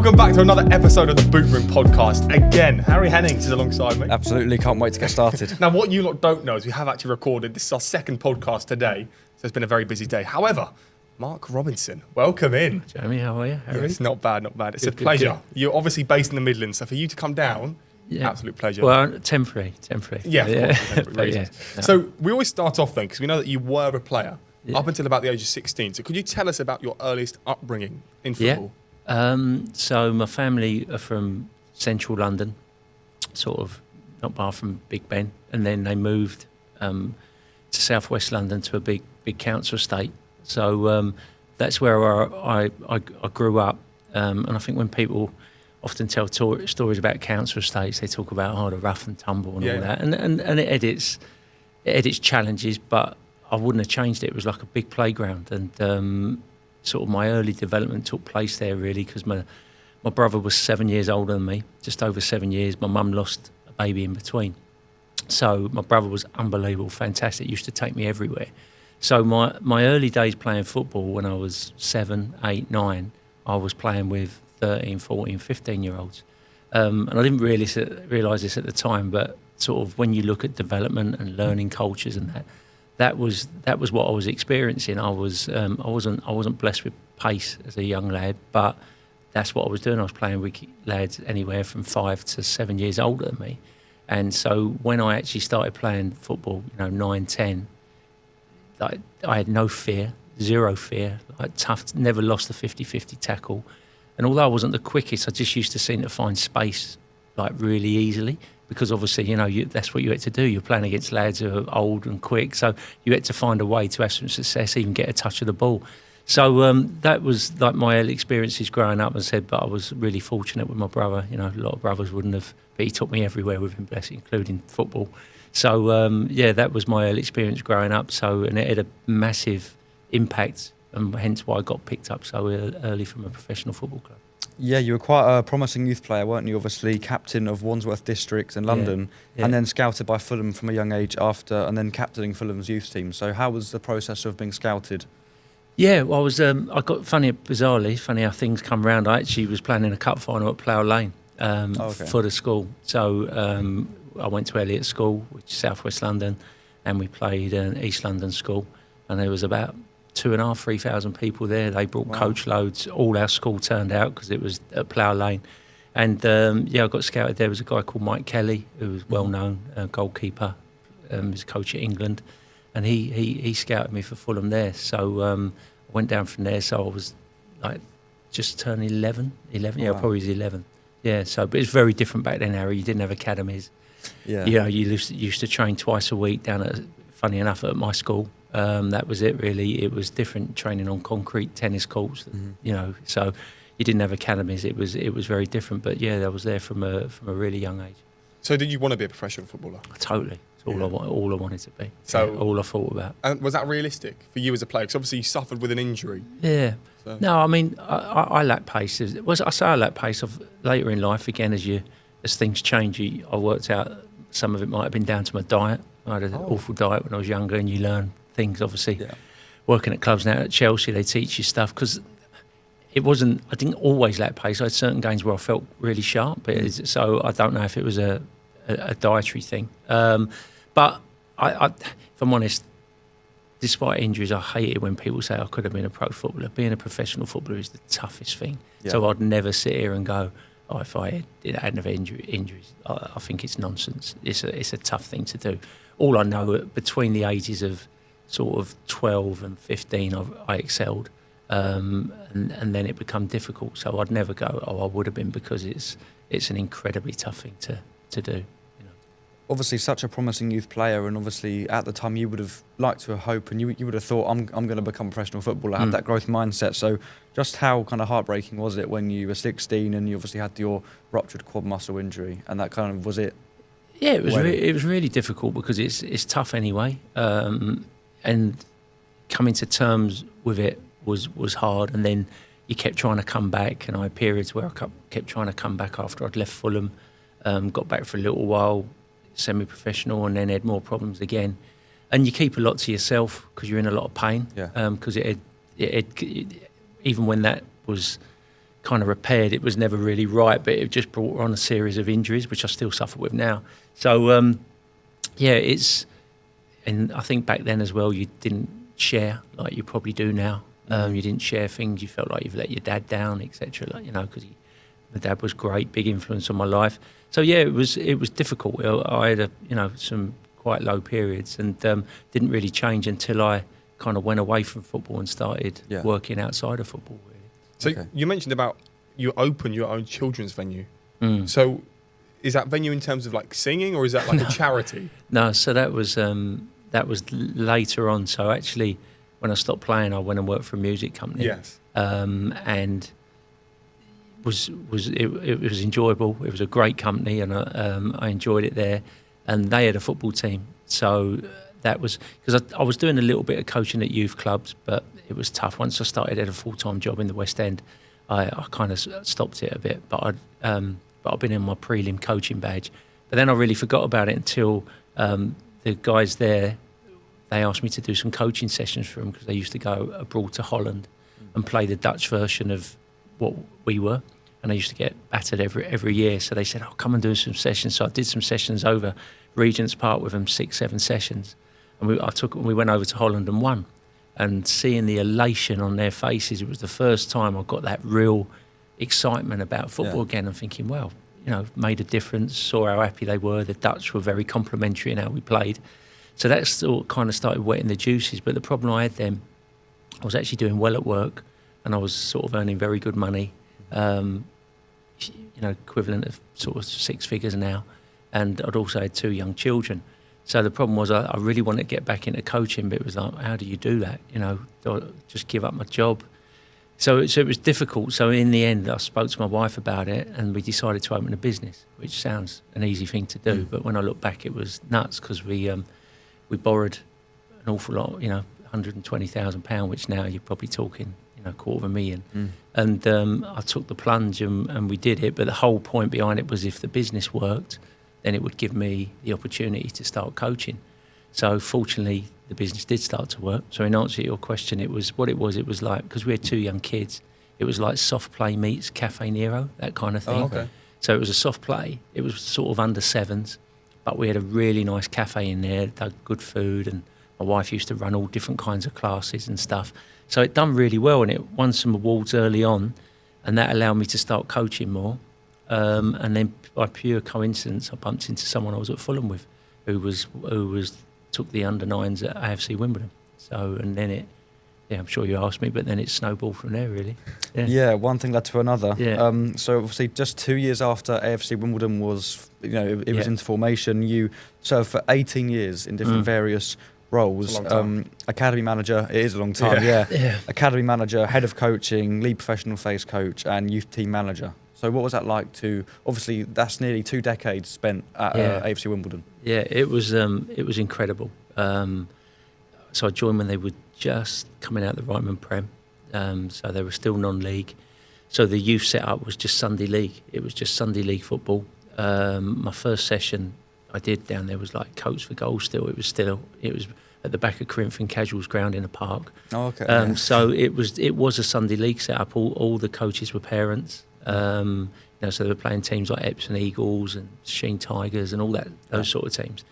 Welcome back to another episode of the Bootroom Podcast. Again, Harry Hennings is alongside me. Absolutely, can't wait to get started. Now, what you lot don't know is we have actually recorded, this is our second podcast today, so it's been a very busy day. However, Mark Robinson, welcome in. Jeremy, how are you, Harry? Yes, not bad. It's a pleasure. You're obviously based in the Midlands, so for you to come down, absolute pleasure. Well, temporary. Yeah, of course. Yeah. So we always start off then, because we know that you were a player up until about the age of 16. So could you tell us about your earliest upbringing in football? So my family are from central London, sort of not far from Big Ben, and then they moved to southwest London to a big council estate. So that's where I grew up, and I think when people often tell stories about council estates, they talk about the rough and tumble and all that, and it edits challenges, but I wouldn't have changed it. It was like a big playground, and sort of my early development took place there really because my brother was 7 years older than me, just over 7 years. My mum lost a baby in between. So my brother was unbelievable, fantastic, used to take me everywhere. So my early days playing football when I was 7, 8, 9, I was playing with 13, 14, 15-year-olds. And I didn't really realise this at the time, but sort of when you look at development and learning cultures and that was what I was experiencing. I wasn't blessed with pace as a young lad, but that's what I was doing. I was playing with lads anywhere from 5 to 7 years older than me. And so when I actually started playing football, 9, 10, I had no fear, zero fear, tough, never lost a 50-50 tackle. And although I wasn't the quickest, I just used to seem to find space really easily. Because obviously, that's what you had to do. You're playing against lads who are old and quick, so you had to find a way to have some success, even get a touch of the ball. So that was like my early experiences growing up, as I said, but I was really fortunate with my brother. A lot of brothers wouldn't have, but he took me everywhere with him, bless him, including football. So, that was my early experience growing up, and it had a massive impact, and hence why I got picked up so early from a professional football club. Yeah, you were quite a promising youth player, weren't you? Obviously, captain of Wandsworth District in London, and then scouted by Fulham from a young age after, and then captaining Fulham's youth team. So how was the process of being scouted? Yeah, well, I got bizarrely funny how things come around. I actually was playing in a cup final at Plough Lane for the school. So I went to Elliott School, which is southwest London, and we played an East London school, and there was about 2,500, 3,000 people there. They brought coach loads. All our school turned out because it was at Plough Lane. And I got scouted. There was a guy called Mike Kelly, who was well known, goalkeeper. He was a coach at England, and he scouted me for Fulham there. So I went down from there. So I was just turned 11. I probably was 11. Yeah. So, but it's very different back then, Harry. You didn't have academies. Yeah. You used to train twice a week down at, funny enough, at my school. That was it really. It was different training on concrete tennis courts, so you didn't have academies. It was very different. But yeah, I was there from a really young age. So did you want to be a professional footballer? Totally. It's all I wanted to be. So all I thought about. And was that realistic for you as a player? Because obviously you suffered with an injury. Yeah. So. No, I mean I lack pace. I say I lack pace. Later in life, again, as things change, I worked out some of it might have been down to my diet. I had an awful diet when I was younger, and you learn things, obviously. Working at clubs now at Chelsea, they teach you stuff because I didn't always lack pace. I had certain games where I felt really sharp, so I don't know if it was a dietary thing. But if I'm honest, despite injuries, I hate it when people say I could have been a pro footballer. Being a professional footballer is the toughest thing. So I'd never sit here and go, if I hadn't have injuries. I think it's nonsense. It's a tough thing to do. All I know, between the ages of sort of 12 and 15, I excelled, and then it became difficult. So I'd never go, I would have been, because it's an incredibly tough thing to do. Obviously, such a promising youth player, and obviously at the time you would have liked to hope, and you would have thought, I'm going to become a professional footballer, have that growth mindset. So just how kind of heartbreaking was it when you were 16 and you obviously had your ruptured quad muscle injury, and that kind of was it? Yeah, it was really difficult because it's tough anyway, and coming to terms with it was hard. And then you kept trying to come back, and I had periods where I kept trying to come back after I'd left Fulham, got back for a little while, semi-professional, and then had more problems again. And you keep a lot to yourself because you're in a lot of pain. Because even when that was kind of repaired. It was never really right, but it just brought on a series of injuries, which I still suffer with now. So, and I think back then as well, you didn't share like you probably do now. You didn't share things. You felt like you've let your dad down, etc. Like, because my dad was great, big influence on my life. So yeah, it was difficult. I had some quite low periods, and didn't really change until I kind of went away from football and started working outside of football. Really. So you mentioned about you open your own children's venue. So is that venue in terms of like singing, or is that like a charity? No, so that was later on. So actually, when I stopped playing, I went and worked for a music company. Yes. And it was enjoyable. It was a great company, and I enjoyed it there. And they had a football team, so that was because I was doing a little bit of coaching at youth clubs, but it was tough. Once I started at a full-time job in the West End, I kind of stopped it a bit. But I've been in my prelim coaching badge. But then I really forgot about it until the guys there, they asked me to do some coaching sessions for them because they used to go abroad to Holland and play the Dutch version of what we were. And I used to get battered every year. So they said, come and do some sessions. So I did some sessions over Regent's Park with them, 6-7 sessions. And we went over to Holland and won. And seeing the elation on their faces, it was the first time I got that real excitement about football again. And thinking, well, made a difference, saw how happy they were. The Dutch were very complimentary in how we played. So that kind of started wetting the juices. But the problem I had then, I was actually doing well at work, and I was sort of earning very good money, equivalent of sort of 6 figures now. And I'd also had 2 young children. So the problem was I really wanted to get back into coaching, but it was like, how do you do that? Do I just give up my job? So it was difficult. So in the end, I spoke to my wife about it, and we decided to open a business, which sounds an easy thing to do. But when I look back, it was nuts because we borrowed an awful lot, £120,000, which now you're probably talking, $250,000. And I took the plunge and we did it. But the whole point behind it was if the business worked, then it would give me the opportunity to start coaching. So fortunately, the business did start to work. So in answer to your question, it was like, because we had 2 young kids, it was like soft play meets Cafe Nero, that kind of thing. Oh, okay. So it was a soft play. It was sort of under 7s, but we had a really nice cafe in there, did good food, and my wife used to run all different kinds of classes and stuff. So it done really well, and it won some awards early on, and that allowed me to start coaching more. And then by pure coincidence, I bumped into someone I was at Fulham with, who took the under-9s at AFC Wimbledon. So, and then I'm sure you asked me, but then it snowballed from there, really. Yeah, one thing led to another. Yeah. So obviously, just 2 years after AFC Wimbledon was, it was into formation, you served for 18 years in different various roles. Academy manager, it is a long time, yeah. Academy manager, head of coaching, lead professional phase coach, and youth team manager. So what was that like obviously that's nearly 2 decades spent at AFC Wimbledon. Yeah, it was incredible. So I joined when they were just coming out of the Ryman Prem. So they were still non-league. So the youth setup was just Sunday league. It was just Sunday league football. My first session I did down there was like Coats for Goals still. It was at the back of Corinthian Casuals ground in a park. Oh, okay. So it was a Sunday league setup. All the coaches were parents. So they were playing teams like Epsom Eagles and Sheen Tigers and all those sort of teams.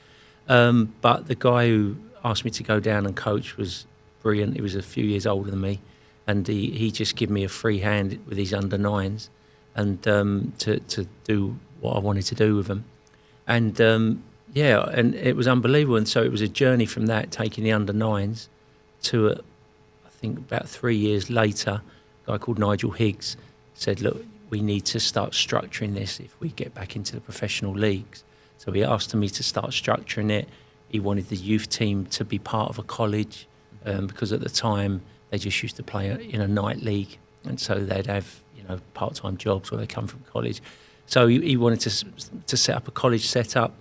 But the guy who asked me to go down and coach was brilliant. He was a few years older than me, and he just gave me a free hand with his under-9s and to do what I wanted to do with them. And and it was unbelievable. And so it was a journey from that, taking the under-9s to I think about 3 years later, a guy called Nigel Higgs said, look, we need to start structuring this if we get back into the professional leagues. So he asked me to start structuring it. He wanted the youth team to be part of a college because at the time they just used to play in a night league, and so they'd have part-time jobs where they come from college. So he wanted to set up a college setup.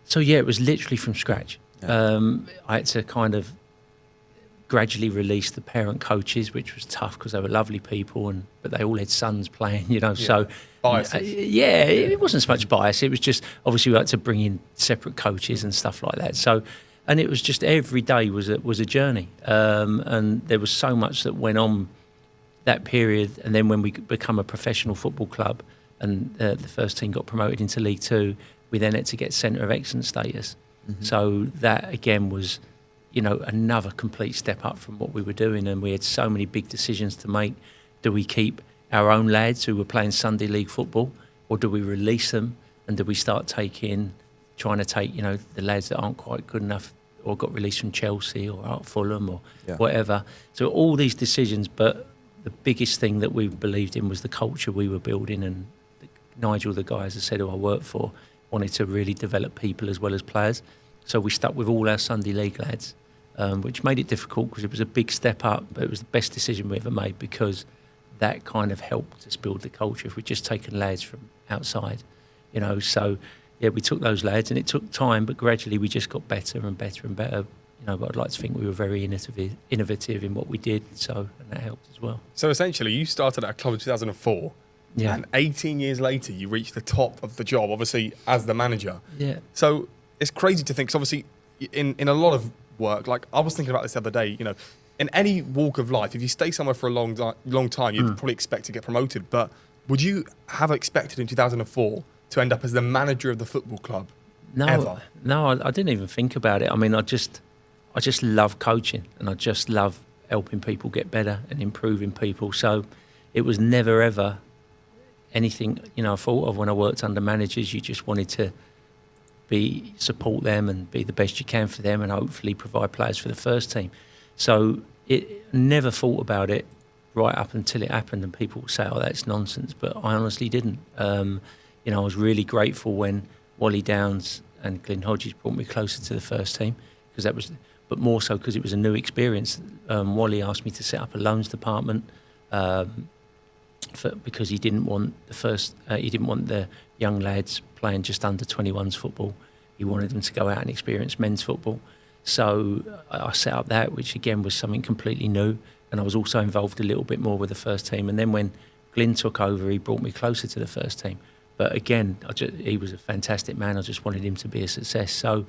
So it was literally from scratch. I had to kind of gradually release the parent coaches, which was tough because they were lovely people, but they all had sons playing, so biases. It wasn't so much bias. It was just obviously we had to bring in separate coaches and stuff like that. So, and it was just every day was a journey, and there was so much that went on that period, and then when we become a professional football club and the first team got promoted into League Two, we then had to get Centre of Excellence status. So that again was, another complete step up from what we were doing, and we had so many big decisions to make. Do we keep our own lads who were playing Sunday League football, or do we release them, and do we start trying to take the lads that aren't quite good enough or got released from Chelsea or out Fulham or whatever. So all these decisions, but the biggest thing that we believed in was the culture we were building, and Nigel, the guy, as I said, who I worked for, wanted to really develop people as well as players. So we stuck with all our Sunday League lads, which made it difficult because it was a big step up, but it was the best decision we ever made because that kind of helped us build the culture. If we'd just taken lads from outside, so we took those lads, and it took time, but gradually we just got better and better and better. But I'd like to think we were very innovative in what we did, and that helped as well. So essentially, you started at a club in 2004, and 18 years later, you reached the top of the job, obviously, as the manager. Yeah. So it's crazy to think, 'cause obviously, in a lot of work, like I was thinking about this the other day, in any walk of life, if you stay somewhere for a long time, you'd probably expect to get promoted. But would you have expected in 2004 to end up as the manager of the football club? No, ever? No, I didn't even think about it. I mean, I just love coaching, and I just love helping people get better and improving people. So it was never ever anything I thought of when I worked under managers. You just wanted to support them and be the best you can for them, and hopefully provide players for the first team. So it never thought about it right up until it happened, and people say, "Oh, that's nonsense," but I honestly didn't. I was really grateful when Wally Downs and Glyn Hodges brought me closer to the first team, but more so because it was a new experience. Wally asked me to set up a loans department because he didn't want the young lads playing just under 21s football. He wanted them to go out and experience men's football. So I set up that, which again was something completely new, and I was also involved a little bit more with the first team. And then when Glyn took over, he brought me closer to the first team. But again, he was a fantastic man. I just wanted him to be a success. So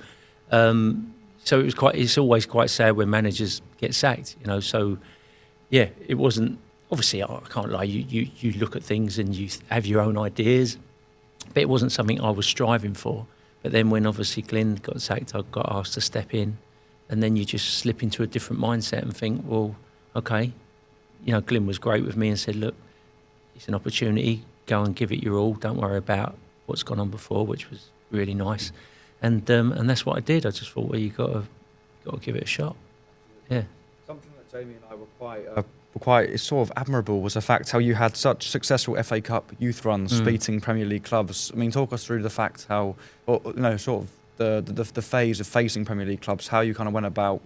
it's always quite sad when managers get sacked, So yeah, it wasn't. Obviously, I can't lie. You look at things and you have your own ideas, but it wasn't something I was striving for. But then when obviously Glyn got sacked, I got asked to step in, and then you just slip into a different mindset and think, well, okay, Glyn was great with me and said, look, it's an opportunity. Go and give it your all. Don't worry about what's gone on before, which was really nice. And that's what I did. I just thought, well, you got to give it a shot. Yeah. Something that Jamie and I were quite sort of admirable was the fact how you had such successful FA Cup youth runs, beating Premier League clubs. I mean, talk us through the fact how, sort of the phase of facing Premier League clubs, how you kind of went about,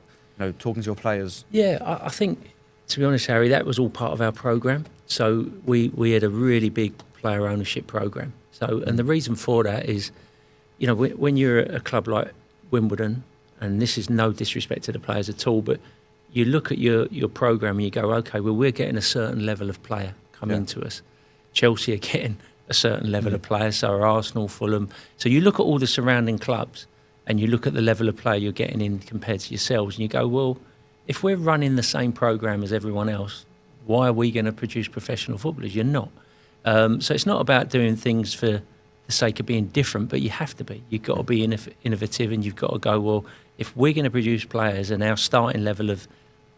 talking to your players. Yeah, I think, to be honest, Harry, that was all part of our programme. So we had a really big player ownership programme. So, and the reason for that is, when you're a club like Wimbledon, and this is no disrespect to the players at all, but you look at your programme and you go, okay, well, we're getting a certain level of player coming to us. Chelsea are getting a certain level of player, so are Arsenal, Fulham. So you look at all the surrounding clubs and you look at the level of player you're getting in compared to yourselves, and you go, well, if we're running the same programme as everyone else, why are we going to produce professional footballers? You're not. So it's not about doing things for the sake of being different, but you have to be. You've got to be innovative, and you've got to go, well, if we're going to produce players and our starting level of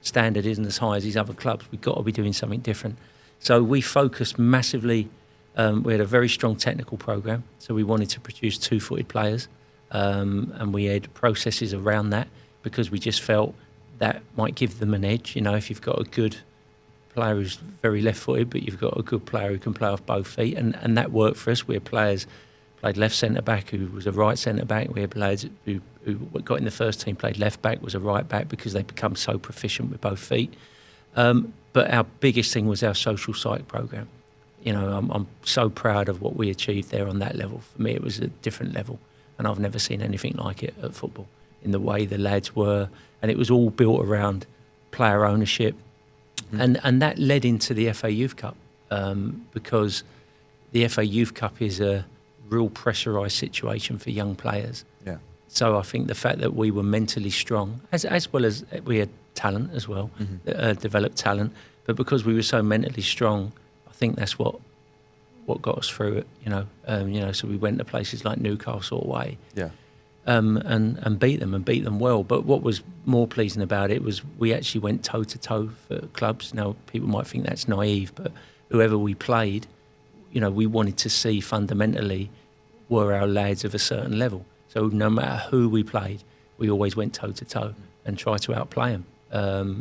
standard isn't as high as these other clubs, we've got to be doing something different. So we focused massively. We had a very strong technical programme, so we wanted to produce two-footed players, and we had processes around that because we just felt that might give them an edge. If you've got a good player who's very left-footed, but you've got a good player who can play off both feet, and that worked for us. We had players played left centre-back who was a right centre-back. We had players who got in the first team, played left-back, was a right-back because they become so proficient with both feet. But our biggest thing was our social psych programme. I'm so proud of what we achieved there on that level. For me, it was a different level, and I've never seen anything like it at football in the way the lads were. And it was all built around player ownership. And that led into the FA Youth Cup because the FA Youth Cup is a real pressurised situation for young players. Yeah. So I think the fact that we were mentally strong, as well as we had talent as well, developed talent. But because we were so mentally strong, I think that's what got us through it. So we went to places like Newcastle away, and beat them well. But what was more pleasing about it was we actually went toe to toe for clubs. Now people might think that's naive, but whoever we played, we wanted to see fundamentally were our lads of a certain level. So no matter who we played, we always went toe to toe and tried to outplay them.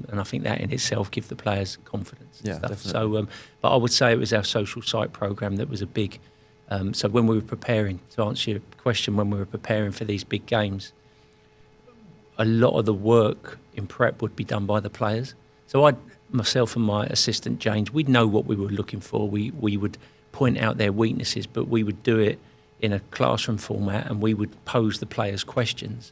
And I think that in itself gives the players confidence. Yeah, and stuff. definitely. So, but I would say it was our social site program that was a big. So when we were preparing, to answer your question, when we were preparing for these big games, a lot of the work in prep would be done by the players. So myself and my assistant James, we'd know what we were looking for. We would point out their weaknesses, but we would do it in a classroom format, and we would pose the players questions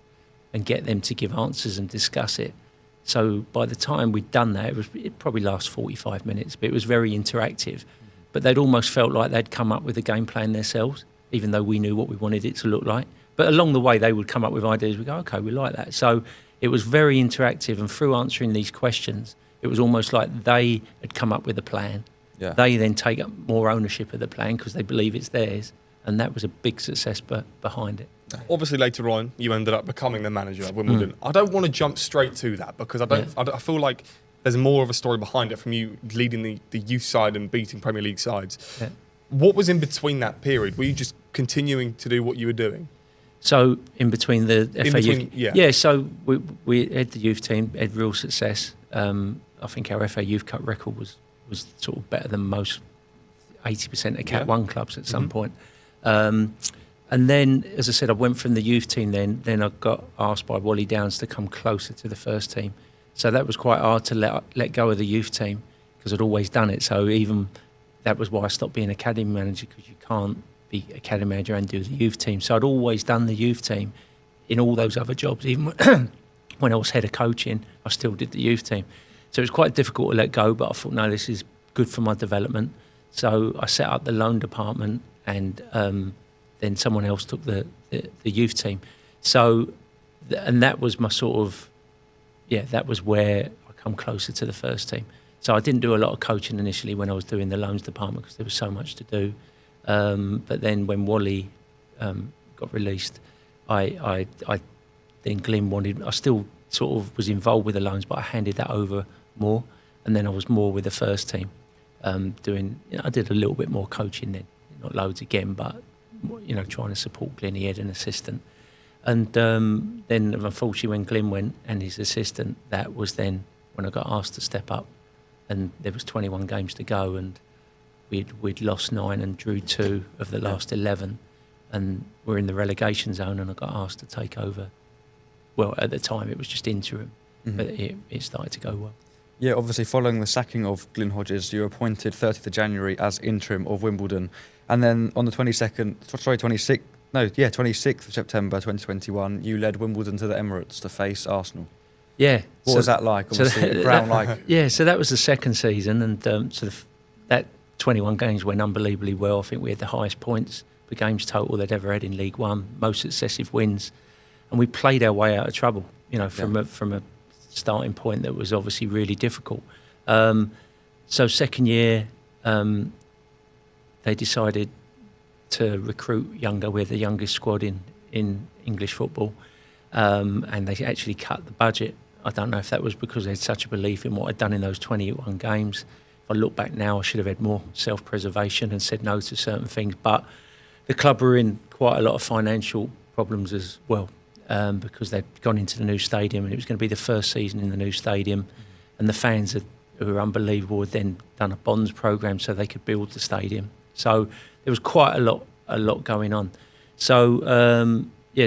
and get them to give answers and discuss it. So by the time we'd done that, it probably lasts 45 minutes, but it was very interactive. But they'd almost felt like they'd come up with a game plan themselves, even though we knew what we wanted it to look like. But along the way, they would come up with ideas. We go, okay, we like that. So it was very interactive, and through answering these questions, it was almost like they had come up with a plan. Yeah. They then take up more ownership of the plan because they believe it's theirs, and that was a big success behind it. Obviously, later on, you ended up becoming the manager of Wimbledon. I don't want to jump straight to that because I feel like there's more of a story behind it from you leading the youth side and beating Premier League sides. Yeah. What was in between that period? Were you just continuing to do what you were doing? So in between the FA youth, yeah. So we had the youth team, had real success. I think our FA Youth Cup record was sort of better than most 80% of Cat 1 clubs at some point. And then, as I said, I went from the youth team then I got asked by Wally Downs to come closer to the first team. So that was quite hard to let go of the youth team because I'd always done it. So even that was why I stopped being academy manager, because you can't be academy manager and do the youth team. So I'd always done the youth team in all those other jobs. Even when I was head of coaching, I still did the youth team. So it was quite difficult to let go, but I thought, no, this is good for my development. So I set up the loan department, and then someone else took the youth team. So, and that was my sort of, that was where I come closer to the first team. So I didn't do a lot of coaching initially when I was doing the loans department because there was so much to do. But then when Wally got released, I then Glyn wanted, I still sort of was involved with the loans, but I handed that over more. And then I was more with the first team doing, I did a little bit more coaching then, not loads again, but trying to support Glyn. He had an assistant. And then unfortunately when Glyn went and his assistant, that was then when I got asked to step up, and there was 21 games to go, and we'd lost 9 and drew 2 of the last 11, and we're in the relegation zone, and I got asked to take over. Well, at the time it was just interim, but it started to go well. Yeah, obviously following the sacking of Glyn Hodges, you were appointed 30th of January as interim of Wimbledon. And then on the 26th of September 2021, you led Wimbledon to the Emirates to face Arsenal. Yeah. What was that like? Obviously, so that was the second season, and that 21 games went unbelievably well. I think we had the highest points per games total they'd ever had in League One, most successive wins, and we played our way out of trouble. From a starting point that was obviously really difficult. So second year, they decided to recruit younger. We're the youngest squad in English football, and they actually cut the budget. I don't know if that was because they had such a belief in what I'd done in those 21 games. If I look back now, I should have had more self-preservation and said no to certain things. But the club were in quite a lot of financial problems as well, because they'd gone into the new stadium, and it was going to be the first season in the new stadium, and the fans who were unbelievable had then done a bonds program so they could build the stadium. So there was quite a lot going on. So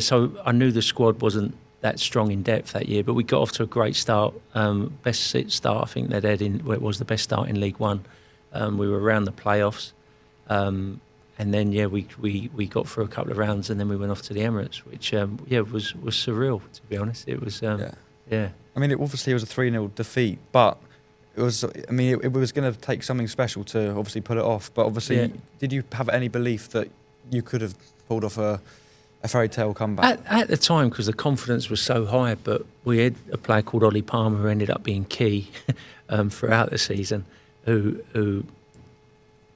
so I knew the squad wasn't that strong in depth that year, but we got off to a great start. Best start I think they'd had it was the best start in League One. We were around the playoffs, and then we got through a couple of rounds, and then we went off to the Emirates, which was surreal, to be honest. It was I mean, it obviously was a 3-0 defeat, but it was going to take something special to obviously pull it off. But obviously, did you have any belief that you could have pulled off a a fairy tale comeback? At the time, because the confidence was so high, but we had a player called Ollie Palmer who ended up being key throughout the season, who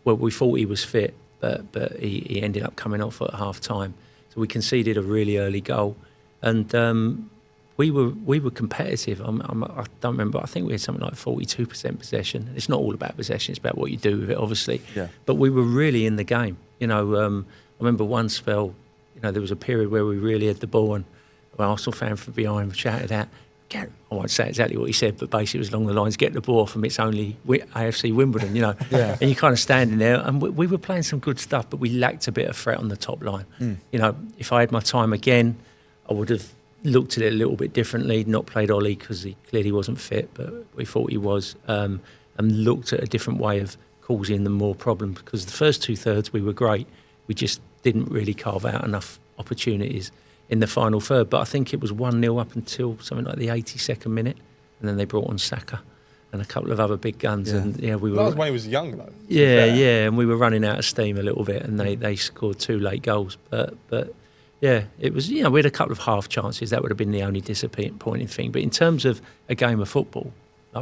we thought he was fit, but he ended up coming off at half time. So we conceded a really early goal, and we were competitive. I don't remember. I think we had something like 42% possession. It's not all about possession; it's about what you do with it, obviously. Yeah. But we were really in the game. I remember one spell. There was a period where we really had the ball, and an Arsenal fan from behind shouted out, I won't say exactly what he said, but basically it was along the lines, get the ball off him, it's only AFC Wimbledon, Yeah. And you're kind of standing there, and we were playing some good stuff, but we lacked a bit of threat on the top line. If I had my time again, I would have looked at it a little bit differently, not played Ollie because he clearly wasn't fit, but we thought he was, and looked at a different way of causing them more problems, because the first 2/3 we were great. We just didn't really carve out enough opportunities in the final third. But I think it was 1-0 up until something like the 82nd minute, and then they brought on Saka and a couple of other big guns. Yeah. And we were. That was when he was young, though. Yeah, and we were running out of steam a little bit, and they scored 2 late goals. But yeah, it was. We had a couple of half chances. That would have been the only disappointing thing. But in terms of a game of football,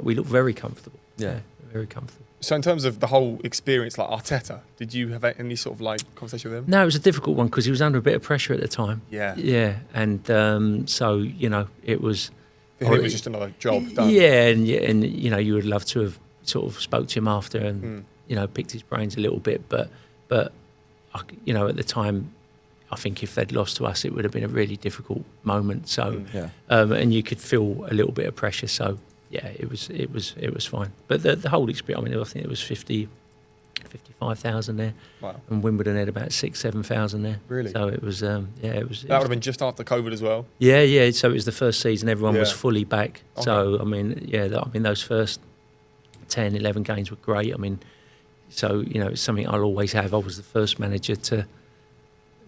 we looked very comfortable. Yeah, very comfortable. So in terms of the whole experience, like Arteta, did you have any sort of conversation with him? No, it was a difficult one because he was under a bit of pressure at the time. Yeah. Yeah, and so it was. For him, it was just another job done. Yeah, and you would love to have sort of spoke to him after and picked his brains a little bit, but at the time, I think if they'd lost to us, it would have been a really difficult moment. So, and you could feel a little bit of pressure. So. Yeah, it was fine. But the whole experience, I think it was 55,000 there. Wow. And Wimbledon had about 7,000 there. Really? So it was, it was. That would have been just after COVID as well? Yeah. So it was the first season, everyone was fully back. Okay. So, those first 10, 11 games were great. It's something I'll always have. I was the first manager to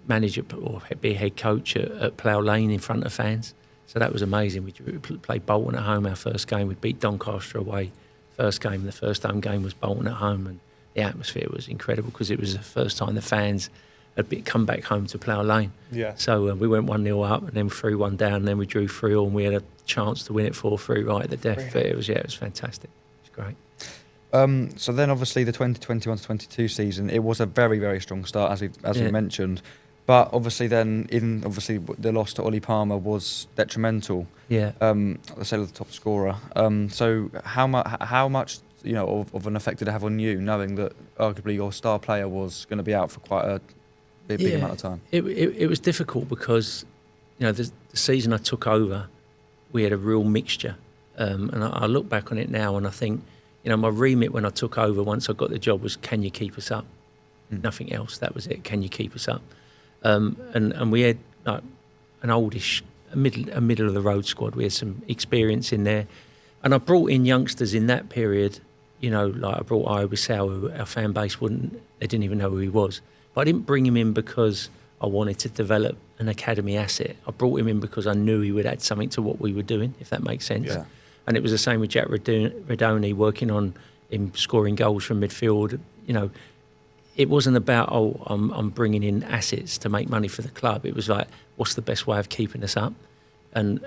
manage or be a head coach at Plough Lane in front of fans. So that was amazing. We played Bolton at home our first game. We beat Doncaster away first game. The first home game was Bolton at home, and the atmosphere was incredible because it was the first time the fans had come back home to Plough Lane. Yeah. So we went 1-0 up and then 3-1 down, and then we drew 3-3, and we had a chance to win it 4-3 right at the death. But it was fantastic. It was great. So then obviously the 2021-22 season, it was a very, very strong start as we mentioned. But obviously then, the loss to Ollie Palmer was detrimental. Yeah. Let's say the top scorer. So how much of an effect did it have on you, knowing that arguably your star player was going to be out for quite a big amount of time? It was difficult because, the season I took over, we had a real mixture. And I look back on it now and I think, my remit when I took over, once I got the job, was can you keep us up? Nothing else. That was it. Can you keep us up? And we had an oldish, a middle of the road squad. We had some experience in there, and I brought in youngsters in that period. I brought Iobasau, who our fan base they didn't even know who he was. But I didn't bring him in because I wanted to develop an academy asset. I brought him in because I knew he would add something to what we were doing, if that makes sense. Yeah. And it was the same with Jack Radoni, working on him scoring goals from midfield. It wasn't about, I'm bringing in assets to make money for the club. It was like, what's the best way of keeping us up? And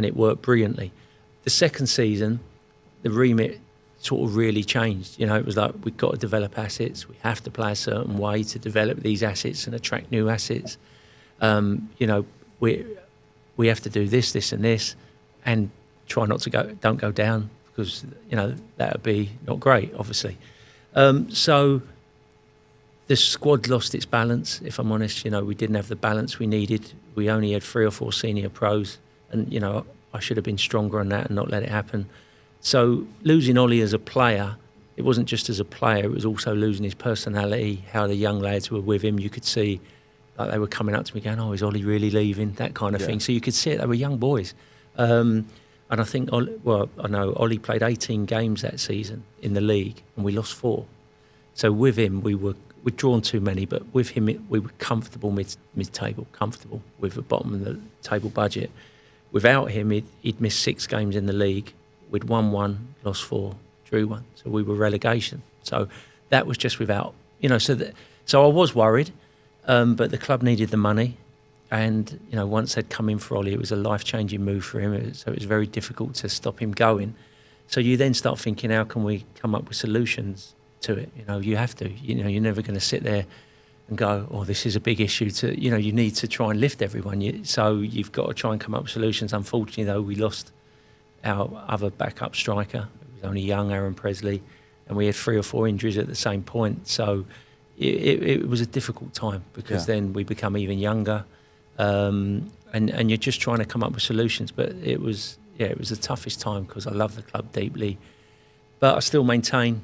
it worked brilliantly. The second season, the remit sort of really changed. It was like, we've got to develop assets. We have to play a certain way to develop these assets and attract new assets. We have to do this and this, and try not to don't go down, because, that would be not great, obviously. So the squad lost its balance, if I'm honest. We didn't have the balance we needed. We only had 3 or 4 senior pros, and, I should have been stronger on that and not let it happen. So losing Ollie as a player, it wasn't just as a player, it was also losing his personality, how the young lads who were with him, you could see, like, they were coming up to me going, is Ollie really leaving? That kind of thing. So you could see it, they were young boys. And I think, I know Ollie played 18 games that season in the league, and we lost 4. So with him, we'd drawn too many, but with him, we were comfortable mid-table, comfortable with the bottom of the table budget. Without him, he'd missed 6 games in the league. We'd won 1, lost 4, drew 1. So we were relegation. So that was just without, so I was worried, but the club needed the money. And, once they'd come in for Ollie, it was a life-changing move for him. So it was very difficult to stop him going. So you then start thinking, how can we come up with solutions to it? You have to. You're never going to sit there and go, oh, this is a big issue. You need to try and lift everyone. So you've got to try and come up with solutions. Unfortunately, though, we lost our other backup striker. He was only young, Aaron Presley, and we had 3 or 4 injuries at the same point. So it was a difficult time because then we become even younger, and you're just trying to come up with solutions. But it was the toughest time because I love the club deeply. But I still maintain,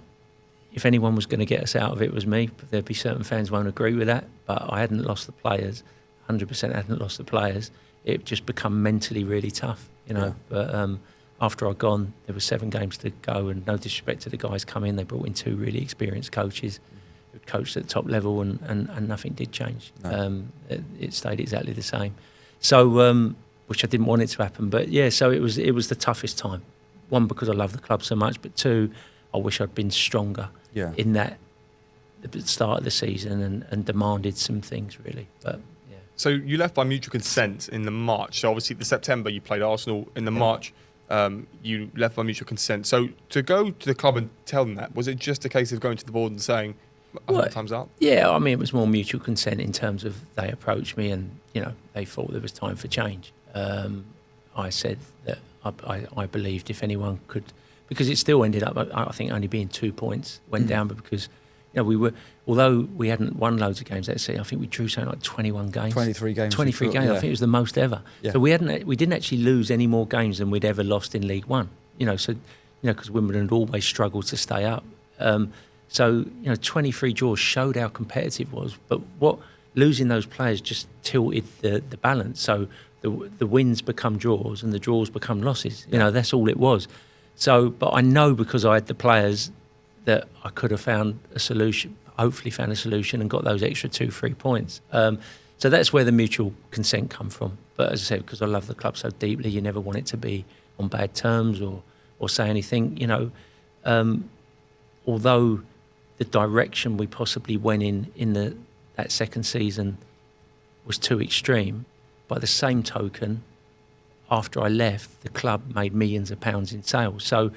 if anyone was going to get us out of it, was me. But there'd be certain fans won't agree with that. But I hadn't lost the players, 100% hadn't lost the players. It just become mentally really tough, But after I'd gone, there were 7 games to go, and no disrespect to the guys come in, they brought in 2 really experienced coaches who coached at the top level, and nothing did change. No. It stayed exactly the same. So, which I didn't want it to happen. But so it was the toughest time. 1, because I love the club so much, but 2, I wish I'd been stronger in that at the start of the season and demanded some things really. But so you left by mutual consent in the March. So obviously the September you played Arsenal. In the March you left by mutual consent. So to go to the club and tell them that, was it just a case of going to the board and saying, time's up? Yeah, I mean, it was more mutual consent in terms of they approached me and they thought there was time for change. I said that I believed if anyone could, because it still ended up, I think, only being 2 points went down, but because we were, although we hadn't won loads of games that season, I think we drew something like 21 games. 23 games. 23 games. I think it was the most ever. Yeah. So we didn't actually lose any more games than we'd ever lost in League One. Because Wimbledon had always struggled to stay up. 23 draws showed how competitive it was. But what losing those players just tilted the balance. So the wins become draws and the draws become losses. That's all it was. So, but I know because I had the players that I could have found a solution, hopefully found a solution and got those extra 2-3 points. So that's where the mutual consent come from. But as I said, because I love the club so deeply, you never want it to be on bad terms or say anything. Although the direction we possibly went in that second season was too extreme, by the same token, after I left, the club made millions of pounds in sales. So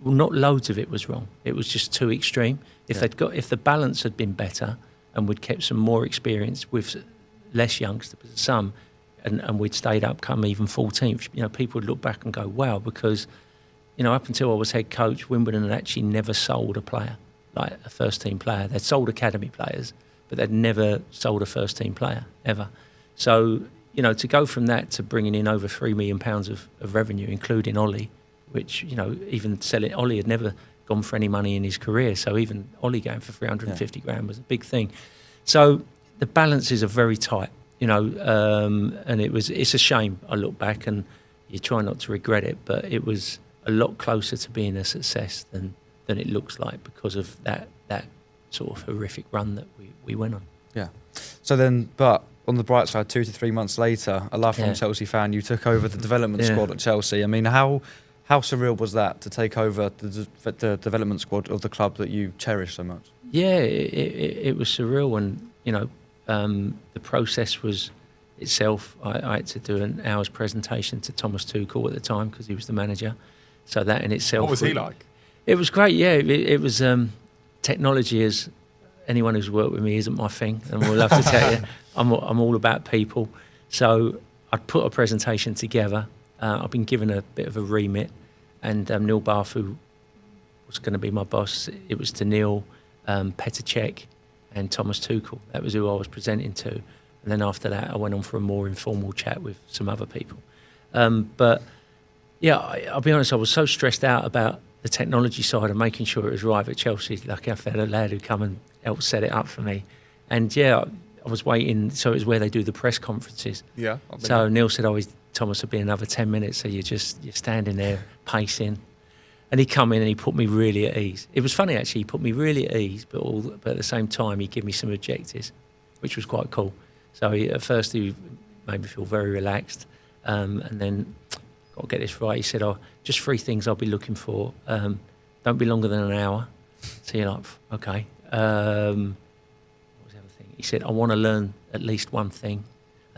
not loads of it was wrong. It was just too extreme. If the balance had been better and we'd kept some more experience with less youngsters, some, and we'd stayed up come even 14th, people would look back and go, wow, because, up until I was head coach, Wimbledon had actually never sold a player, like a first team player. They'd sold academy players, but they'd never sold a first team player, ever. So, to go from that to bringing in over £3 million of revenue, including Ollie, which, even selling, Ollie had never gone for any money in his career. So even Ollie going for 350 grand was a big thing. So the balances are very tight, and it's a shame. I look back and you try not to regret it, but it was a lot closer to being a success than it looks like because of that sort of horrific run that we went on. Yeah. So then, but on the bright side, 2 to 3 months later, a lifelong Chelsea fan, you took over the development squad at Chelsea. I mean, how surreal was that to take over the development squad of the club that you cherish so much? Yeah, it was surreal, and the process was itself. I had to do an hour's presentation to Thomas Tuchel at the time because he was the manager. So that in itself. What was he like? It was great. Yeah, it was technology. As anyone who's worked with me isn't my thing, and we'll love to tell you, I'm all about people. So I'd put a presentation together. I've been given a bit of a remit, and Neil Bath, who was going to be my boss, it was to Neil, Petr Cech, and Thomas Tuchel. That was who I was presenting to. And then after that, I went on for a more informal chat with some other people. But yeah, I'll be honest, I was so stressed out about the technology side and making sure it was right at Chelsea. Like I had a lad who come and helped set it up for me. And yeah, I was waiting. So it was where they do the press conferences. Yeah. So Neil said, Thomas, will be another 10 minutes. So you're standing there pacing. And he come in and he put me really at ease. It was funny, actually. He put me really at ease, but at the same time, he gave me some objectives, which was quite cool. So at first, he made me feel very relaxed. And then, got to get this right, he said, just 3 things I'll be looking for. Don't be longer than an hour. So you're like, okay. What was the other thing? He said, I want to learn at least one thing.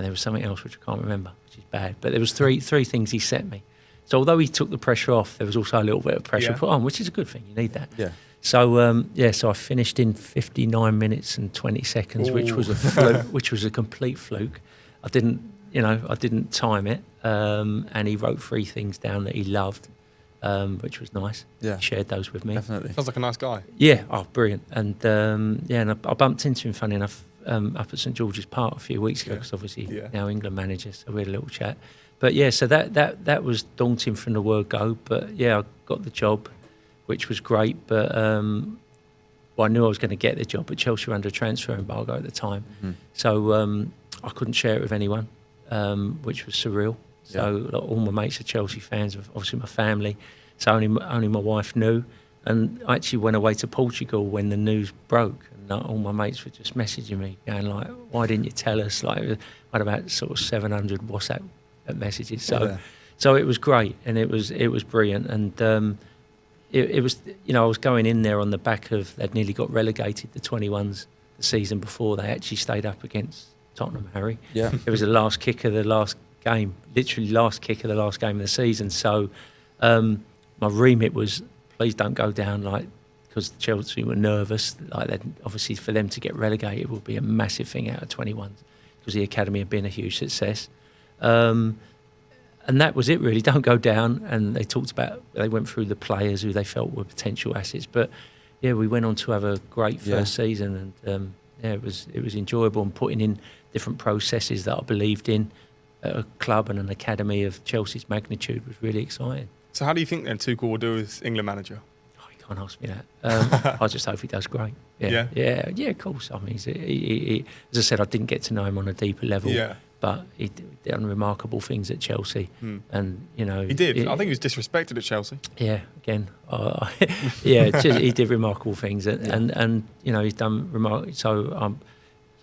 and there was something else which I can't remember, which is bad. But there was three things he set me. So although he took the pressure off, there was also a little bit of pressure put on, which is a good thing. You need that. Yeah. So so I finished in 59 minutes and 20 seconds, which was a fluke, which was a complete fluke. I didn't time it, and he wrote 3 things down that he loved, which was nice. Yeah. He shared those with me. Definitely. Sounds like a nice guy. Yeah, brilliant. And and I bumped into him, funny enough, up at St George's Park a few weeks ago, because obviously now England manager, so we had a little chat. But yeah, so that was daunting from the word go. But yeah, I got the job, which was great. But I knew I was going to get the job, but Chelsea were under a transfer embargo at the time, so I couldn't share it with anyone, which was surreal. So like, all my mates are Chelsea fans, obviously my family. So only my wife knew. And I actually went away to Portugal when the news broke, and all my mates were just messaging me, going like, "Why didn't you tell us?" Like, I had about sort of 700 WhatsApp messages. So it was great, and it was brilliant, and it was, I was going in there on the back of, they'd nearly got relegated, the 21s, the season before. They actually stayed up against Tottenham, Harry. Yeah. It was the last kick of the last game, literally last kick of the last game of the season. So my remit was, please don't go down, like, because Chelsea were nervous. Like, obviously for them to get relegated would be a massive thing out of 21s, because the academy had been a huge success. And that was it, really. Don't go down. And they went through the players who they felt were potential assets. But yeah, we went on to have a great first season, and it was enjoyable, and putting in different processes that I believed in at a club and an academy of Chelsea's magnitude was really exciting. So how do you think then Tuchel will do as England manager? Oh, you can't ask me that. I just hope he does great. Yeah, of course. I mean, he, as I said, I didn't get to know him on a deeper level. Yeah. But he did remarkable things at Chelsea, and he did. I think he was disrespected at Chelsea. Yeah, again, he did remarkable things, and he's done remarkable. So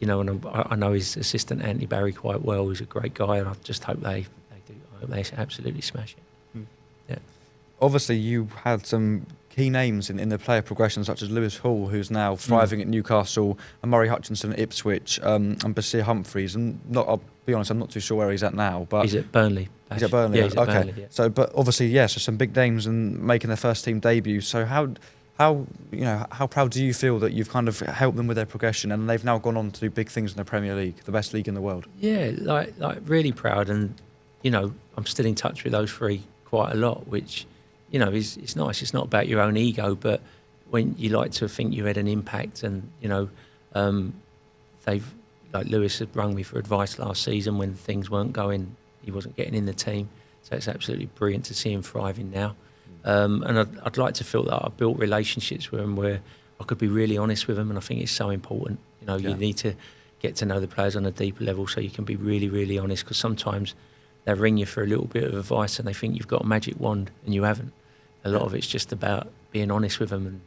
and I know his assistant Anthony Barry quite well. He's a great guy, and I just hope they do. I hope they absolutely smash it. Yeah. Obviously, you had some key names in the player progression, such as Lewis Hall, who's now thriving at Newcastle, and Murray Hutchinson at Ipswich, and Basir Humphries. And I'll be honest, I'm not too sure where he's at now. But he's at Burnley. He's at Burnley. Yeah, he's at okay. Burnley, yeah. So, but obviously, yes, so some big names and making their first team debut. So how proud do you feel that you've kind of helped them with their progression, and they've now gone on to do big things in the Premier League, the best league in the world? Yeah, like really proud, and I'm still in touch with those 3 quite a lot, which it's nice. It's not about your own ego, but when you like to think you had an impact, and they've, like Lewis had rung me for advice last season when things weren't going, he wasn't getting in the team, so it's absolutely brilliant to see him thriving now. And I'd like to feel that I built relationships with him where I could be really honest with him, and I think it's so important. You need to get to know the players on a deeper level so you can be really, really honest, because sometimes they ring you for a little bit of advice and they think you've got a magic wand, and you haven't. A lot of it's just about being honest with them and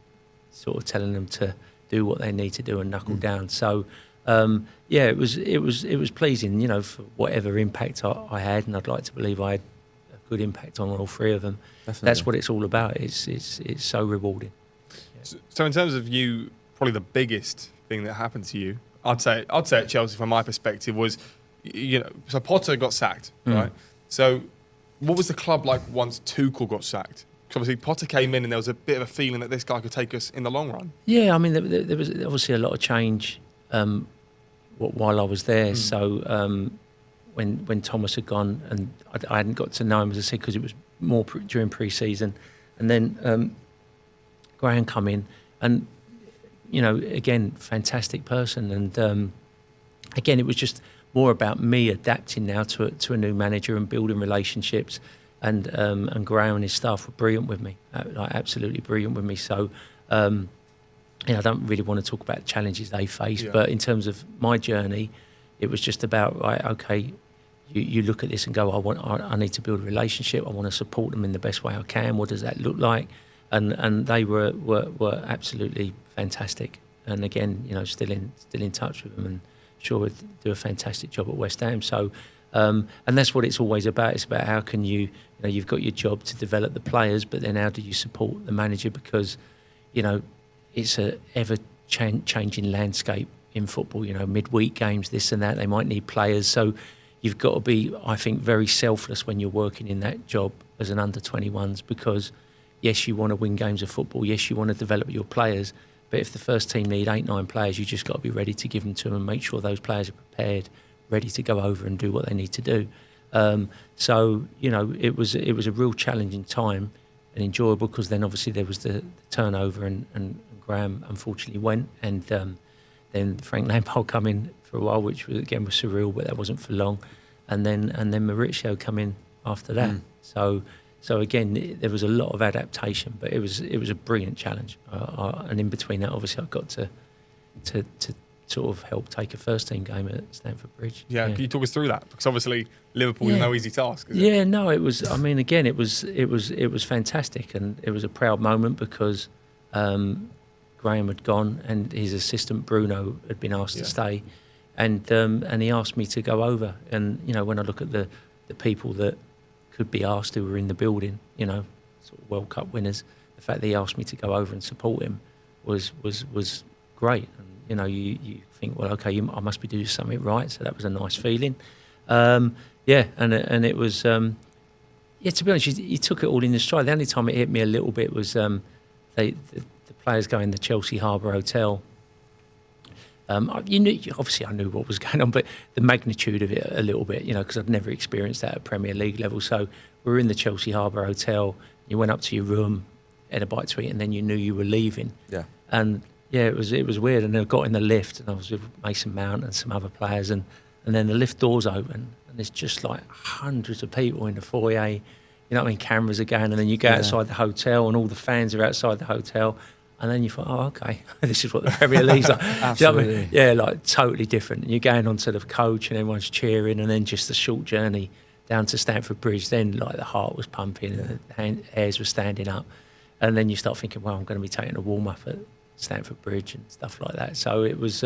sort of telling them to do what they need to do and knuckle down. So it was pleasing, for whatever impact I had, and I'd like to believe I had a good impact on all 3 of them. Definitely. That's what it's all about. It's so rewarding. Yeah. So in terms of you, probably the biggest thing that happened to you, I'd say at Chelsea from my perspective was, so Potter got sacked, right? So what was the club like once Tuchel got sacked? Because obviously Potter came in and there was a bit of a feeling that this guy could take us in the long run. Yeah, I mean, there was obviously a lot of change while I was there. So when Thomas had gone, and I hadn't got to know him, as I said, because it was more during pre-season, and then Graham come in, and again, fantastic person, and again, it was just more about me adapting now to a new manager and building relationships. And Graham and his staff were brilliant with me, like absolutely brilliant with me. So, I don't really want to talk about the challenges they faced, but in terms of my journey, it was just about, right, okay, you look at this and go, I need to build a relationship. I want to support them in the best way I can. What does that look like? And they were absolutely fantastic. And again, still in touch with them, and sure would do a fantastic job at West Ham. So. And that's what it's always about. It's about how can you've got your job to develop the players, but then how do you support the manager? Because, it's a ever-changing landscape in football. Midweek games, this and that, they might need players. So you've got to be, I think, very selfless when you're working in that job as an under-21s, because yes, you want to win games of football, yes, you want to develop your players, but if the first team need 8-9 players, you just got to be ready to give them to them and make sure those players are prepared, ready to go over and do what they need to do. So, you know, it was a real challenging time and enjoyable, because then obviously there was the turnover and Graham unfortunately went, and then Frank Lampard come in for a while, which was surreal, but that wasn't for long, and then Mauricio come in after that. So again, there was a lot of adaptation, but it was a brilliant challenge. And in between that, obviously, I got to sort of help take a first team game at Stamford Bridge. Yeah, can you talk us through that? Because obviously Liverpool is no easy task, is it? Yeah, no, it was. I mean, again, it was fantastic, and it was a proud moment because Graham had gone and his assistant Bruno had been asked to stay, and he asked me to go over. And you know, when I look at the people that could be asked who were in the building, you know, sort of World Cup winners, the fact that he asked me to go over and support him was great. And you know, you think, well, okay, I must be doing something right. So that was a nice feeling. And it was, to be honest, you took it all in the stride. The only time it hit me a little bit was the players going to the Chelsea Harbour Hotel. Obviously I knew what was going on, but the magnitude of it a little bit, you know, because I'd never experienced that at Premier League level. So we were in the Chelsea Harbour Hotel. You went up to your room, had a bite to eat, and then you knew you were leaving. Yeah. And yeah, it was weird. And then I got in the lift, and I was with Mason Mount and some other players, and then the lift doors open, and there's just like hundreds of people in the foyer. You know what I mean? Cameras are going, and then you go outside the hotel, and all the fans are outside the hotel. And then you thought, oh, okay, this is what the Premier League's like. Absolutely. Do you know what I mean? Yeah, like totally different. And you're going onto the coach and everyone's cheering, and then just the short journey down to Stamford Bridge, then like the heart was pumping and the hairs were standing up. And then you start thinking, well, I'm going to be taking a warm-up at Stamford Bridge and stuff like that. So it was,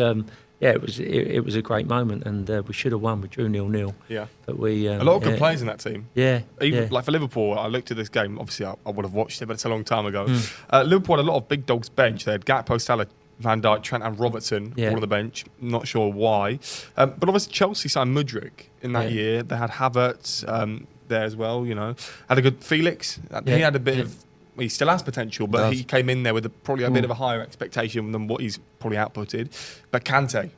it was a great moment, and we should have won. We drew 0-0. Yeah. But we a lot of good players in that team. Yeah. Even like for Liverpool, I looked at this game. Obviously, I would have watched it, but it's a long time ago. Liverpool had a lot of big dogs bench. They had Gakpo, Salah, Van Dijk, Trent, and Robertson all on the bench. Not sure why, but obviously Chelsea signed Mudryk in that year. They had Havertz there as well. You know, had a good Felix. He had a bit of. He still has potential, but he came in there with probably a bit of a higher expectation than what he's probably outputted. But Kante,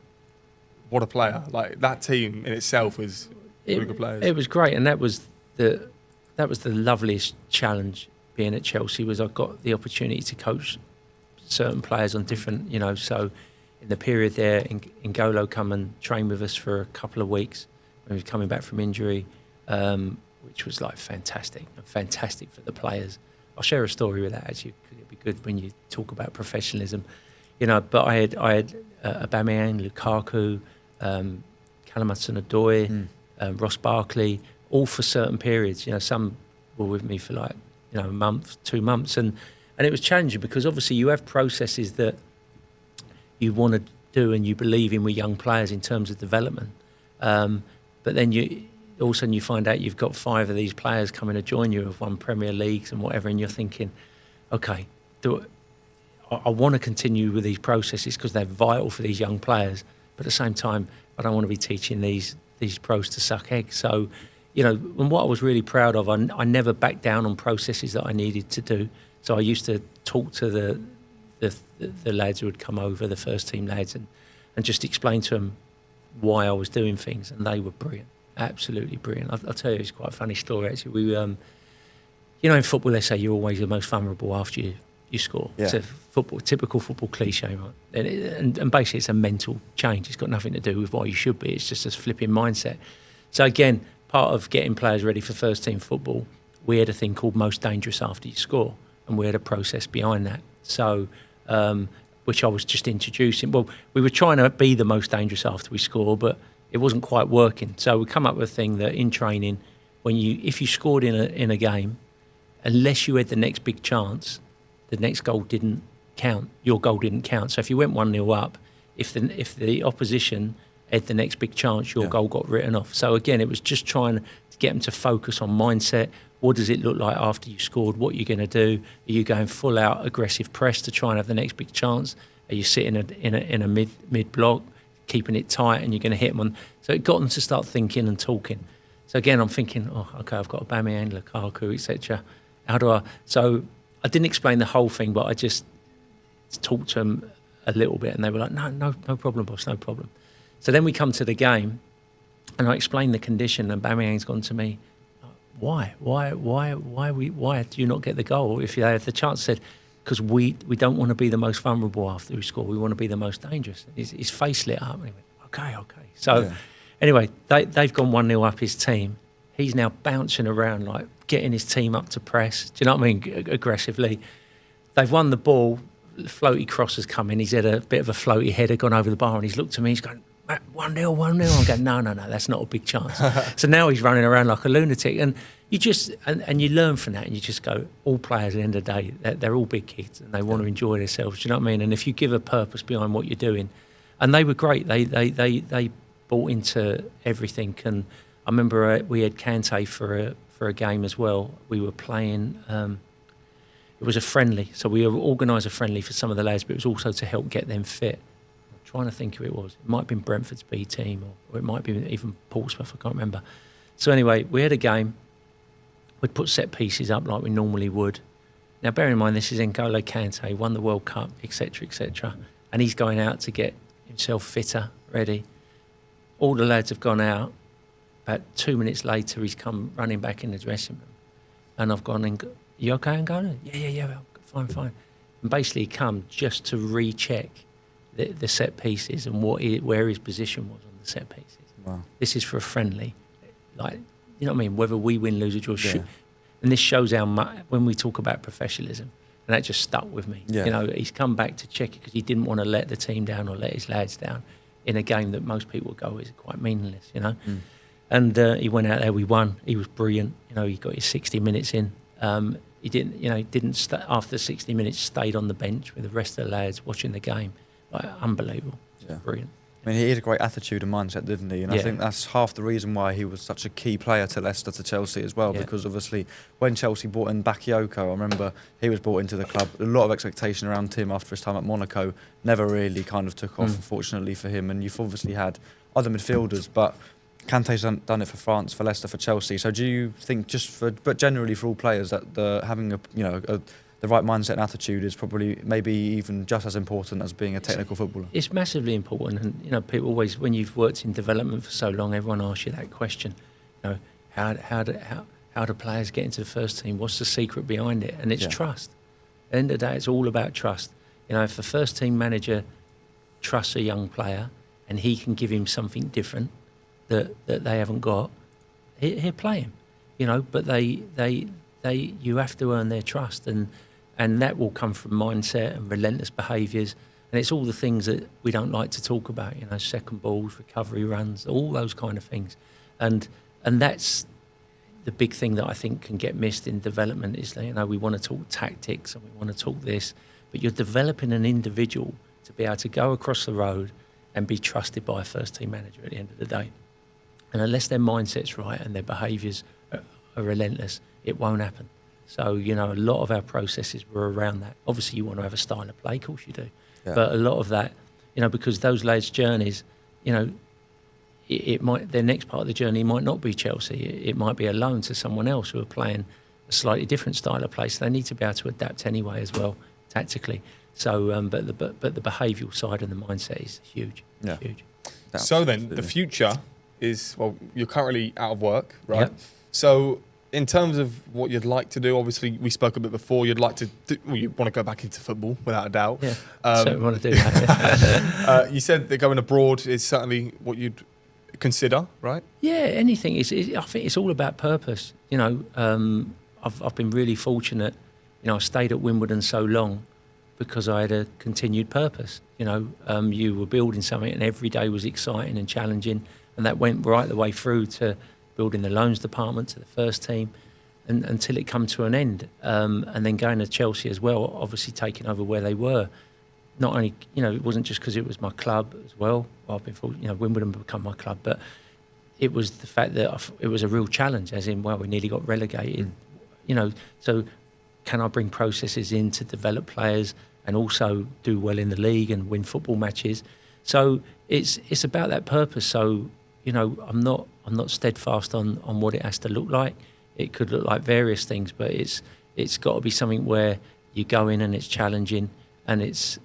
what a player! Like that team in itself was really good players. It was great, and that was the loveliest challenge being at Chelsea. Was I got the opportunity to coach certain players on different, you know. So in the period there, N'Golo come and train with us for a couple of weeks when he was coming back from injury, which was like fantastic for the players. I'll share a story with that actually, because it'd be good when you talk about professionalism, you know. But I had Aubameyang, Lukaku, Callum Hudson-Odoi, Ross Barkley, all for certain periods. You know, some were with me for like, you know, a month, 2 months, and it was challenging because obviously you have processes that you want to do and you believe in with young players in terms of development, but then all of a sudden you find out you've got 5 of these players coming to join you, have won Premier Leagues and whatever, and you're thinking, okay, I want to continue with these processes because they're vital for these young players, but at the same time, I don't want to be teaching these pros to suck eggs. So, you know, and what I was really proud of, I never backed down on processes that I needed to do. So I used to talk to the lads who would come over, the first team lads, and just explain to them why I was doing things, and they were brilliant. Absolutely brilliant. I'll tell you, it's quite a funny story actually. We, you know, in football they say you're always the most vulnerable after you score. Yeah. It's a typical football cliche, right? And basically it's a mental change. It's got nothing to do with what you should be. It's just a flipping mindset. So again, part of getting players ready for first team football, we had a thing called most dangerous after you score, and we had a process behind that. So, which I was just introducing. Well, we were trying to be the most dangerous after we score, but it wasn't quite working. So we come up with a thing that in training, if you scored in a game, unless you had the next big chance, the next goal didn't count. Your goal didn't count. So if you went 1-0 up, if the opposition had the next big chance, your goal got written off. So again, it was just trying to get them to focus on mindset. What does it look like after you scored? What are you going to do? Are you going full out aggressive press to try and have the next big chance? Are you sitting in a mid block? keeping it tight and you're going to hit them on. So it got them to start thinking and talking. So again, I'm thinking, okay, I've got Aubameyang, Lukaku, etc. How do I? So I didn't explain the whole thing, but I just talked to them a little bit, and they were like, no problem, boss, no problem. So then we come to the game, and I explained the condition, and Aubameyang's gone to me, why do you not get the goal if you have the chance? Said, because we don't want to be the most vulnerable after we score. We want to be the most dangerous. His face lit up, and he went, okay. So anyway, they've gone 1-0 up his team. He's now bouncing around, like getting his team up to press. Do you know what I mean? Aggressively. They've won the ball. Floaty cross has come in. He's had a bit of a floaty header gone over the bar, and he's looked at me. He's going, 1-0. I'm going, no, that's not a big chance. So now he's running around like a lunatic, and you just and you learn from that, and you just go, all players at the end of the day, they're all big kids, and they want to enjoy themselves. Do you know what I mean? And if you give a purpose behind what you're doing, and they were great. They bought into everything. And I remember we had Kante for a game as well. We were playing. It was a friendly, so we organised a friendly for some of the lads, but it was also to help get them fit. I'm trying to think who it was. It might have been Brentford's B team, or it might be even Portsmouth, I can't remember. So anyway, we had a game. We'd put set pieces up like we normally would. Now, bear in mind, this is N'Golo Kante, won the World Cup, etc., and he's going out to get himself fitter, ready. All the lads have gone out. About 2 minutes later, he's come running back in the dressing room, and I've gone and. You okay, N'Golo? Yeah, fine. And basically come just to recheck the set pieces and where his position was on the set pieces. Wow. This is for a friendly. Like, you know what I mean? Whether we win, lose or draw. And this shows how much, when we talk about professionalism, and that just stuck with me. Yeah. You know, he's come back to check it because he didn't want to let the team down or let his lads down in a game that most people go is quite meaningless, you know. And he went out there, we won. He was brilliant. You know, he got his 60 minutes in. He didn't after 60 minutes stayed on the bench with the rest of the lads watching the game. Like, unbelievable. Brilliant. I mean, he had a great attitude and mindset, didn't he? And I think that's half the reason why he was such a key player to Leicester, to Chelsea as well, because obviously when Chelsea brought in Bakayoko, I remember he was brought into the club, a lot of expectation around him after his time at Monaco, never really kind of took off, unfortunately for him. And you've obviously had other midfielders, but Kante's done it for France, for Leicester, for Chelsea. So do you think, but generally for all players, that having the right mindset and attitude is probably maybe even just as important as being a technical footballer? It's massively important, and you know, people always, when you've worked in development for so long, everyone asks you that question. You know, how do players get into the first team? What's the secret behind it? And it's trust. At the end of the day, it's all about trust. You know, if the first team manager trusts a young player and he can give him something different that they haven't got, he'll play him. You know, but you have to earn their trust, and that will come from mindset and relentless behaviours, and it's all the things that we don't like to talk about. You know, second balls, recovery runs, all those kind of things, and that's the big thing that I think can get missed in development. Is that, you know, we want to talk tactics and we want to talk this, but you're developing an individual to be able to go across the road and be trusted by a first team manager at the end of the day. And unless their mindset's right and their behaviours are relentless, it won't happen. So, you know, a lot of our processes were around that. Obviously, you want to have a style of play, of course you do. Yeah. But a lot of that, you know, because those lads' journeys, you know, it might, their next part of the journey might not be Chelsea. It might be a loan to someone else who are playing a slightly different style of play. So they need to be able to adapt anyway as well, tactically. So, but the behavioural side and the mindset is huge. Yeah. Huge. So then, the future is, well, you're currently out of work, right? Yep. So in terms of what you'd like to do, obviously we spoke a bit before, you'd like to you want to go back into football without a doubt. Yeah, certainly want to do that. You said that going abroad is certainly what you'd consider, right? Yeah, anything. I think it's all about purpose. You know, I've been really fortunate. You know, I stayed at Wimbledon so long because I had a continued purpose. You know, you were building something and every day was exciting and challenging, and that went right the way through to building the loans department, to the first team, and until it come to an end. And then going to Chelsea as well, obviously taking over where they were. Not only, you know, it wasn't just because it was my club as well. I've been, you know, Wimbledon become my club, but it was the fact that it was a real challenge, as in, well, we nearly got relegated. You know, so can I bring processes in to develop players and also do well in the league and win football matches? So it's about that purpose. So, you know, I'm not steadfast on what it has to look like. It could look like various things, but it's got to be something where you go in and it's challenging, and it's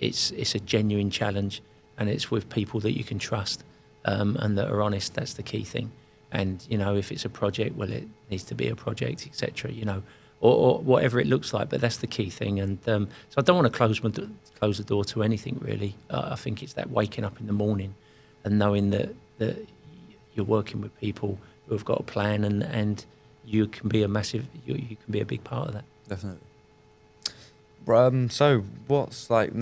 a genuine challenge, and it's with people that you can trust, and that are honest. That's the key thing. And, you know, if it's a project, well, it needs to be a project, etc. You know, or whatever it looks like. But that's the key thing. And so I don't want to close the door to anything really. I think it's that waking up in the morning and knowing that you're working with people who have got a plan, and you can be you can be a big part of that. Definitely. So what's like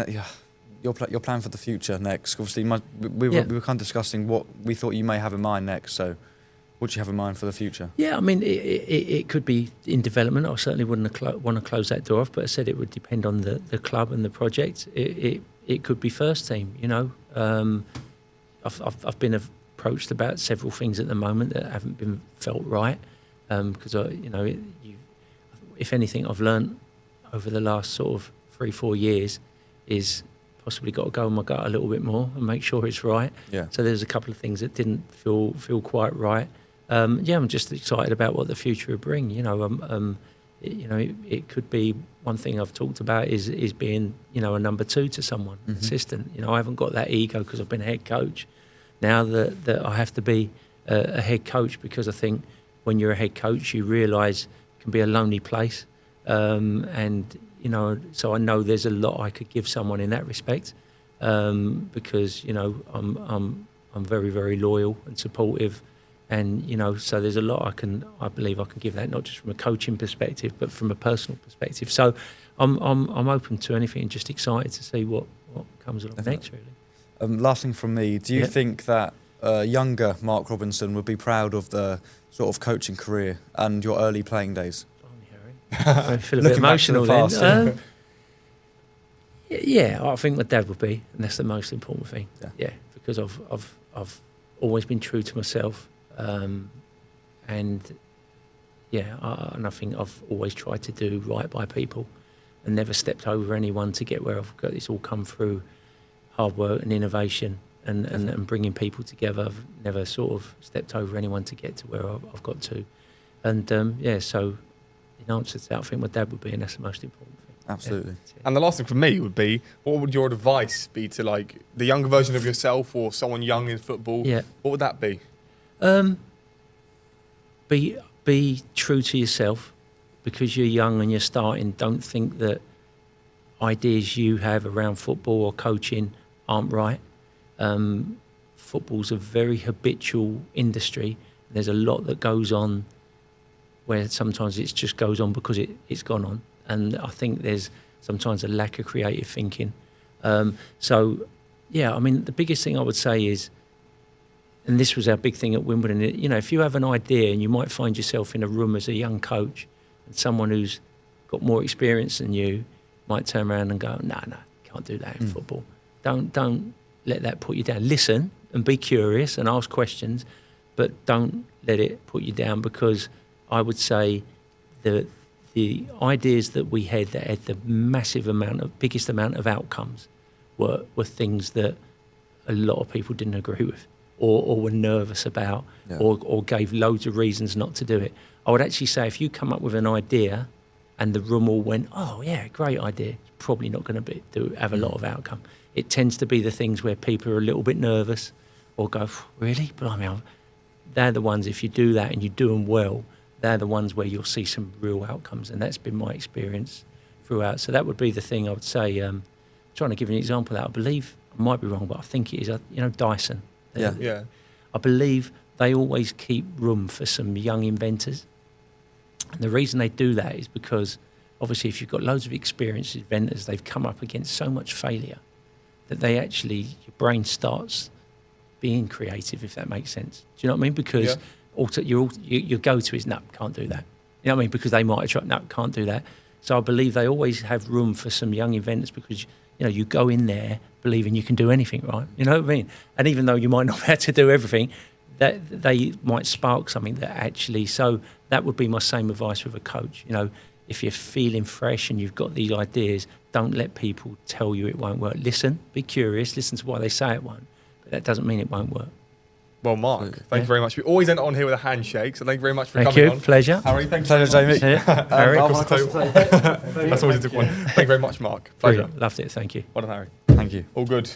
your plan for the future next? Obviously, we were kind of discussing what we thought you may have in mind next. So what do you have in mind for the future? Yeah, I mean, it could be in development. I certainly wouldn't want to close that door off, but I said it would depend on the club and the project. It could be first team, you know. I've been approached about several things at the moment that haven't been felt right, because you know, if anything, I've learned over the last sort of 3-4 years is possibly got to go on my gut a little bit more and make sure it's right. Yeah. So there's a couple of things that didn't feel quite right. I'm just excited about what the future will bring. You know, it could be one thing I've talked about is being, you know, a number 2 to someone, assistant. You know, I haven't got that ego because I've been a head coach. Now that I have to be a head coach, because I think when you're a head coach, you realise it can be a lonely place. And, you know, so I know there's a lot I could give someone in that respect, because, you know, I'm very, very loyal and supportive. And, you know, so there's a lot I believe I can give that, not just from a coaching perspective, but from a personal perspective. So I'm open to anything and just excited to see what comes along next, really. Last thing from me, do you think that younger Mark Robinson would be proud of the sort of coaching career and your early playing days? I feel a bit emotional then. Yeah, I think my dad would be, and that's the most important thing. Yeah, because I've always been true to myself. And I think I've always tried to do right by people and never stepped over anyone to get where I've got. It's all come through hard work and innovation and bringing people together. I've never sort of stepped over anyone to get to where I've got to. And so in answer to that, I think my dad would be, and that's the most important thing. Absolutely. Yeah. And the last thing for me would be, what would your advice be to like the younger version of yourself or someone young in football? Yeah. What would that be? Be true to yourself, because you're young and you're starting. Don't think that ideas you have around football or coaching aren't right. Football's a very habitual industry. There's a lot that goes on where sometimes it just goes on because it's gone on. And I think there's sometimes a lack of creative thinking. I mean, the biggest thing I would say is, and this was our big thing at Wimbledon, you know, if you have an idea and you might find yourself in a room as a young coach and someone who's got more experience than you might turn around and go, no, can't do that in football. Don't let that put you down. Listen and be curious and ask questions, but don't let it put you down, because I would say the ideas that we had that had the biggest amount of outcomes were things that a lot of people didn't agree with. Or were nervous about, or gave loads of reasons not to do it. I would actually say if you come up with an idea and the room all went, oh yeah, great idea, it's probably not going to have a lot of outcome. It tends to be the things where people are a little bit nervous or go, really? But I mean, they're the ones, if you do that and you do them well, they're the ones where you'll see some real outcomes. And that's been my experience throughout. So that would be the thing I would say. Trying to give an example of that, I believe, I might be wrong, but I think it is, you know, Dyson. Yeah. I believe they always keep room for some young inventors. And the reason they do that is because, obviously, if you've got loads of experienced inventors, they've come up against so much failure that your brain starts being creative, if that makes sense. Do you know what I mean? Because your go-to is, no, can't do that. You know what I mean? Because they might have tried, no, can't do that. So I believe they always have room for some young inventors, because, you know, you go in there believing you can do anything, right? You know what I mean? And even though you might not have to do everything, that they might spark something that actually. So that would be my same advice with a coach. You know, if you're feeling fresh and you've got these ideas, don't let people tell you it won't work. Listen, be curious, listen to why they say it won't. But that doesn't mean it won't work. Well, Mark, thank you very much. We always end on here with a handshake, so thank you very much for Thank coming you, on. pleasure. Harry, thank you. Pleasure, Jamie. Harry, Across the table. That's always a good one. Thank you very much, Mark. Pleasure. brilliant. Loved it, thank you. Well done, Harry. Thank you. All good.